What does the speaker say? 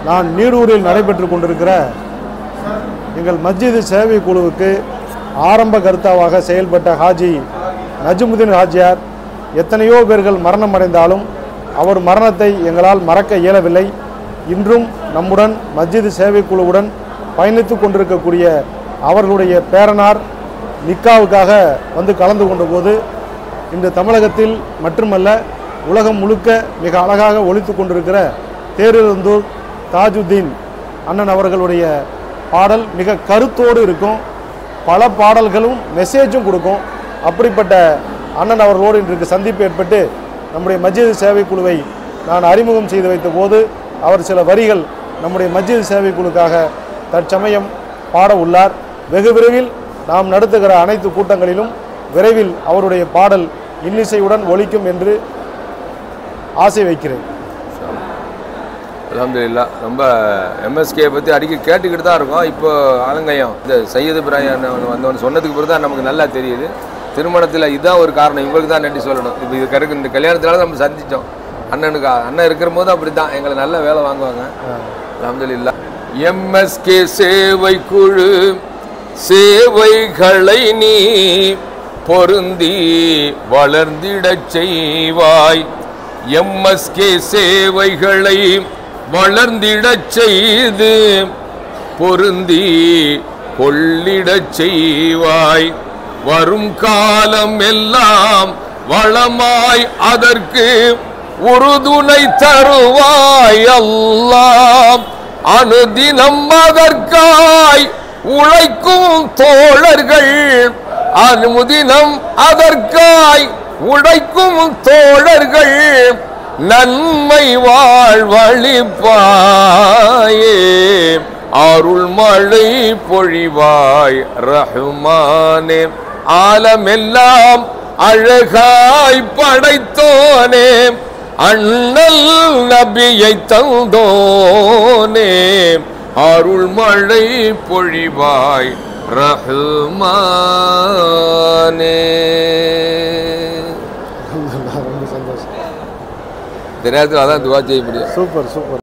நான் நீரூரில் நடைபெற்று கொண்டிருக்கிற எங்கள் மஸ்ஜிது சேவை குழுவுக்கு ஆரம்ப கர்த்தாவாக செயல்பட்ட ஹாஜி நஜ்முதீன் ஹாஜியார் எத்தனையோ பேர்கள் மரணம் அடைந்தாலும் அவர் மரணத்தை எங்களால் மறக்க இயலவில்லை. இன்றும் நம்முடன் மஸ்ஜிது சேவை குழுவுடன் பயணித்து கொண்டிருக்கக்கூடிய அவர்களுடைய பேரனார் நிக்காவுக்காக வந்து கலந்து கொண்ட போது இந்த தமிழகத்தில் மட்டுமல்ல உலகம் முழுக்க மிக அழகாக ஒலித்து கொண்டிருக்கிற தேரிழந்தூர் தாஜுதீன் அண்ணன் அவர்களுடைய பாடல் மிக கருத்தோடு இருக்கும். பல பாடல்களும் மெசேஜும் கொடுக்கும். அப்படிப்பட்ட அண்ணன் அவர்களோடு இன்றைக்கு சந்திப்பு ஏற்பட்டு நம்முடைய மஸ்ஜிது சேவை குழுவை நான் அறிமுகம் செய்து வைத்த போது அவர் சில வரிகள் நம்முடைய மஸ்ஜிது சேவை குழுக்காக தற்சமயம் பாட உள்ளார். வெகு விரைவில் நாம் நடத்துகிற அனைத்து கூட்டங்களிலும் விரைவில் அவருடைய பாடல் இன்னிசையுடன் ஒலிக்கும் என்று ஆசை வைக்கிறேன். அல்ஹம்துலில்லாஹ். ரொம்ப எம்எஸ்கே பற்றி அடிக்கடி கேட்டுக்கிட்டு தான் இருக்கோம். இப்போ ஆலங்காயம் இந்த சையது இப்ராஹிம் வந்தவன் சொன்னதுக்கு பிறகு தான் நமக்கு நல்லா தெரியுது. திருமணத்தில் இதுதான் ஒரு காரணம். இவங்களுக்கு தான் நன்றி சொல்லணும். இப்போ இது கருக்கு இந்த கல்யாணத்தினால நம்ம சந்தித்தோம். அண்ணனுக்கு அண்ணன் இருக்கிற போது அப்படி தான் எங்களை நல்ல வேலை வாங்குவாங்க. அல்ஹம்துலில்லாஹ். எம்எஸ்கே சேவை குழு சேவைகளை நீ பொருந்தி வளர்ந்திடச் செய்வாய். எம்எஸ்கே சேவைகளை வளர்ந்திடச் செய்து பொருந்தி கொள்ளிடச் செய்வாய். வரும் காலம் எல்லாம் வளமாய் அதற்கு உறுதுணை தருவாய் அல்லாஹ். அனுதினம் அதற்காய் உழைக்கும் தோழர்கள், அனுதினம் அதற்காய் உழைக்கும் தோழர்கள் நன்மை வாழ்வழிப்பாயே. அருள் மழை பொழிவாய் ரஹ்மானே. ஆலமெல்லாம் அழகாய் படைத்தோனே, அண்ணல் நபியை தந்தோனே. அருள் மழை பொழிவாய் ரஹ்மானே. ரொம்ப சந்தோஷம். இந்த நேரத்தில் அதான் துவா செய்ய முடியும். Super super.